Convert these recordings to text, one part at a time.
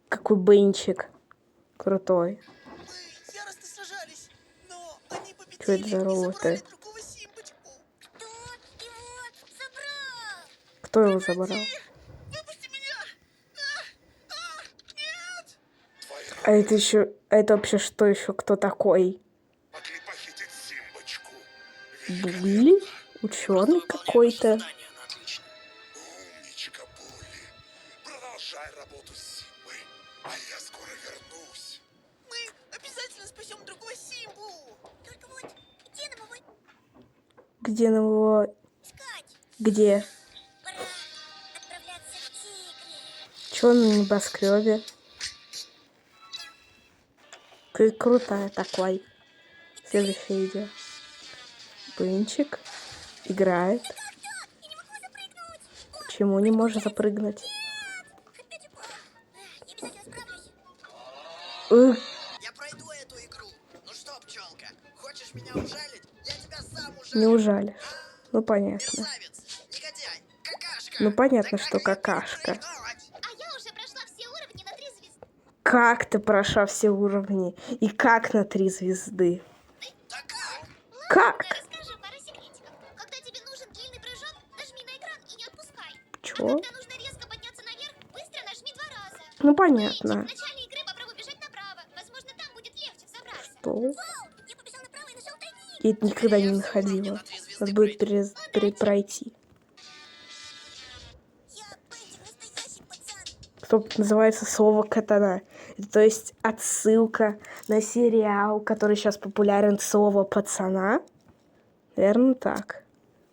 Какой бенчик крутой. Мы яростно сражались, но они победили Что это за и роботы? забрали другого Симбочку. Кто его забрал? Кто его забрал? Выпусти меня! Нет! А это еще... Это вообще что еще? Кто такой? Могли похитить Симбочку. Булли? Ученый какой-то. Умничка, Булли. Продолжай работу с Симбой, а я скоро вернусь. Мы обязательно спасем другого Симбу! Только вот, где нам его Где нам его... искать? Где? Пора отправляться в Тигре. Че на небоскребе? Крутая такой. Следующее видео. Бенчик играет. Почему не может запрыгнуть? Опять упала. Я обязательно справлюсь. Я пройду эту игру. Ну что, пчелка, хочешь меня ужалить? Я тебя сам Не ужалю. ужалишь. Ну понятно. Мерзавец, негодяй, какашка. Ну понятно, Да что как мне какашка. перепрыгнуть? А я уже прошла все уровни на 3 звезды. Как ты прошла все уровни? И как на 3 звезды? Да как? Как? Расскажи пару секретиков. Когда тебе нужен длинный прыжок, нажми на экран и не отпускай. Чё? Когда нужно резко подняться наверх, быстро нажми 2 раза. Ну понятно. В начале игры попробуй бежать направо. Возможно, там будет легче взобраться. Что? Вау, я побежал направо и нашел тайник. Я это никогда не находила. Надо будет пройти. Я Бенчик, настоящий пацан. Что называется слово катана. Это, то есть отсылка на сериал, который сейчас популярен, слово пацана. Наверное, так.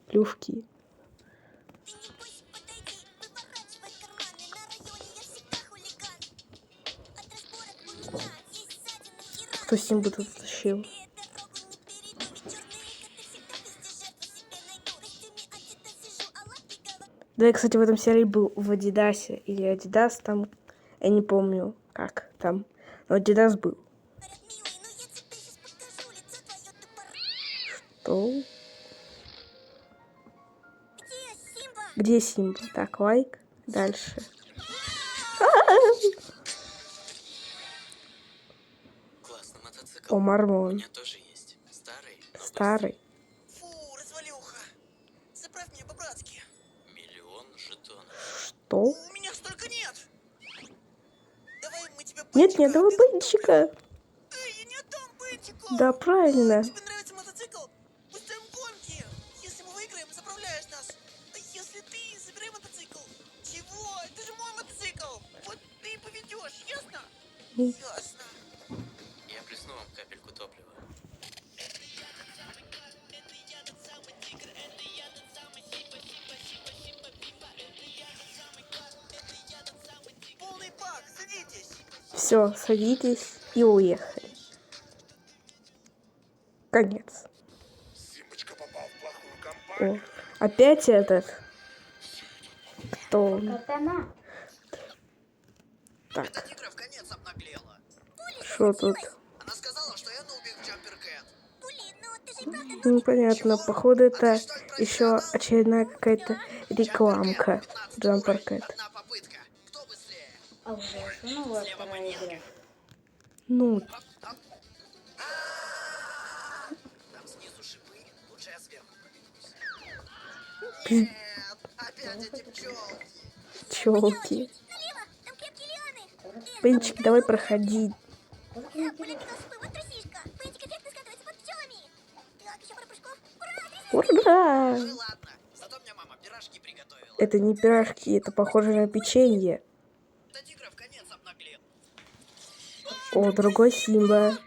Плюшки. Ты не бойся подойти, выворачивай карманы. На районе я всегда хулиган. От разборок у меня есть ссадины и раны. Кто с ним бы тут тащил? Тебе дорогу не перейду, ведь черные коты всегда везде жертву себе найду. Костюме Адидас сижу, а лапки голова. Да, я, кстати, в этом серии был в Адидасе. Или Адидас там. Я не помню, как там. Но Адидас был. Говорят, милый, но я тебе сейчас покажу лицо твое тупорылое. Что? Где Симба? Где Симба? Так, лайк. Дальше. Классный мотоцикл. О, У Мормон. меня тоже есть. Старый, но Старый. Фу, развалюха. Заправь мне по-братски. $1 000 000 жетонов. Что? У меня столько нет. Давай мы тебе Нет, бенчика нет, давай отдадим. бенчика. Эй, я не отдам бенчика. Да, правильно. Тебе нравится мотоцикл? Устроим гонки. Если мы выиграем, заправляешь нас. А если ты, забирай мотоцикл. Чего? Это же мой мотоцикл. Вот ты и поведешь, ясно? Ясно. Я плесну вам капельку топлива. Полный бак, садитесь. Все, садитесь и уехали. Конец. Симбочка попал в плохую компанию. О, опять этот. Кто он? Катана. Эта Так, тигра в конец обнаглела. что тут? Она сказала, что я нубик в Джампер Кэт. Були, ну ты же и правда нубик. Ну, понятно. Чего? Походу, А это ты что, не еще профессионал? очередная какая-то рекламка. Джампер Кэт. Одна попытка. Кто быстрее? А уже ну вот вторая игра. Ну, Там снизу шипы. Лучше я сверху пробегусь. Нет, опять эти пчелки. челки. Налево, там крепкие лианы. Бенчик, давай проходи. Буля кинул шипы, вот трусишка. Бенчик эффектно скатывается под пчелами. Так, еще пару прыжков. Ура, Ура! Ну и ладно. Зато мне мама пирожки приготовила. Это не пирожки, это похоже на печенье. Эта тигра в конец обнаглела. О, другой Симба.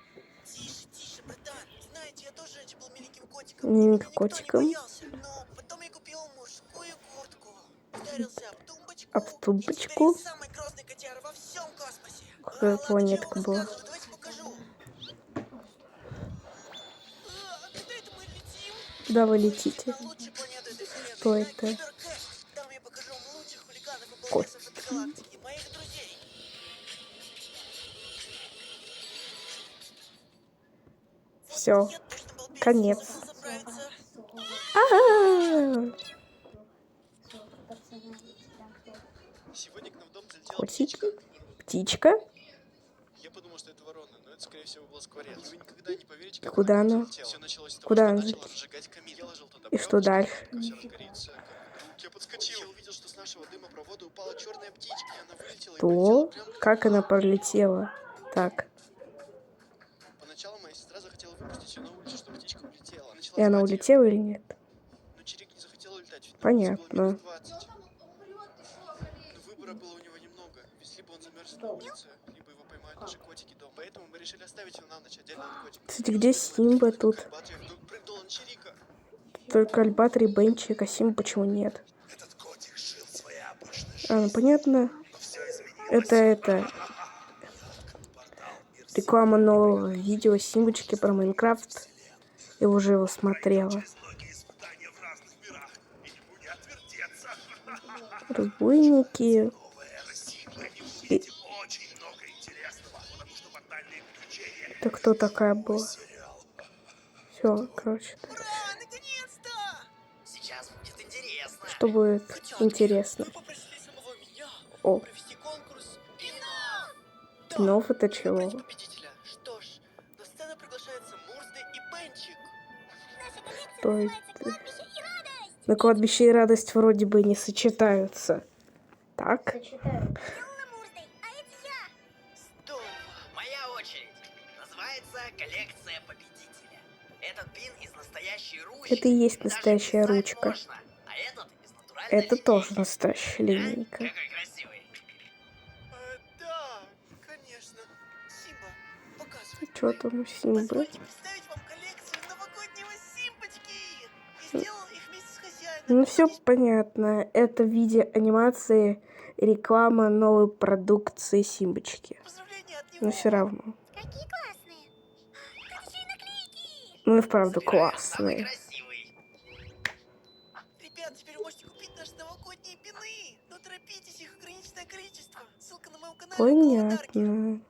Тише, тише, братан. Знаете, я тоже раньше был миленьким котиком. Миленьким Меня никто котиком. не боялся. Но потом я купил мужскую куртку. Ударился об тумбочку. Об И тумбочку? теперь я самый грозный котяра во всем космосе. Какая Ладно, планетка чего была? рассказывать, давайте покажу. Куда это мы летим? Куда вы летите? На лучшей планеты этой вселенной. Что на это? Киберкэт. Там я покажу вам лучших хулиганов и балбесов этой галактики. Моих друзей. Все, Я точно балбес. конец. Забыл заправиться. А-а-а! Сегодня к нам в дом залетела Котики. птичка. Птичка. Я подумал, что это ворона, но это, скорее всего, был скворец. Вы никогда не поверите, как Куда она она? залетела. Все началось с того, Куда что она начала залетела? разжигать камин. Я ложил туда И что провод, дальше? чтобы все разгорится. Как вдруг я подскочил. Я увидел, что с нашего дымопровода упала черная птичка. И она вылетела и полетела То? прямо к Как нам. она пролетела? Так. Поначалу моя сестра захотела выпустить ее на улицу, чтобы птичка улетела. Начала И она звать её, улетела или нет? но Чирик не захотел улетать, ведь на улице было Понятно. минус 20. Но выбора было у него немного, ведь либо он замерз на улице, либо его поймают наши котики дома. Поэтому мы решили оставить его на ночь отдельно от котиков. Кстати, где Симба тут? Я вдруг прыгнула на Чирика. Только Альбатор и Бенчик, а Симба почему нет? Этот котик жил своей обычной А, ну жизнью, понятно. но все изменилось. Это реклама нового видео Симбочки про Майнкрафт. Я уже его смотрела. Через многие испытания в разных мирах, и ему не отвертеться. Разбойники. Новая эра Симбы, и вы И- увидите очень много интересного, потому что фатальные приключения Это кто такая была? сериал. Все, короче. Ура, наконец-то! Сейчас будет интересно. Что будет интересно? Вы попросили самого меня О, провести конкурс кино. Кинов это И чего? выбрать победителя. Что ж, на сцену приглашаются Мурзды и Бенчик. Наша коллекция Что называется это? «Кладбище и радость». Но кладбище и радость вроде бы не сочетаются. Так? Зачитаю. Сделала Мурздой, а это я. Здорово. Моя очередь. Называется коллекция победителя. Этот пин из настоящей ручки. Это и есть Даже настоящая писать ручка. можно. А этот из натуральной Это линейки. тоже настоящая А? линейка. Какой красивый. Да, конечно. Симба, показывай. Что там у Симбы? Позвольте представить вам коллекцию новогоднего Симбочки. Я сделал их вместе с хозяином. Ну все понятно. Это в виде анимации реклама новой продукции Симбочки. Поздравления от него. Но все равно. Какие классные. Тут еще и наклейки. Ну и вправду Собираю самый классные. красивый. Ребят, теперь вы можете купить наши новогодние пины. Но торопитесь, их ограниченное количество. Ссылка на моем канале около подарки. Понятно.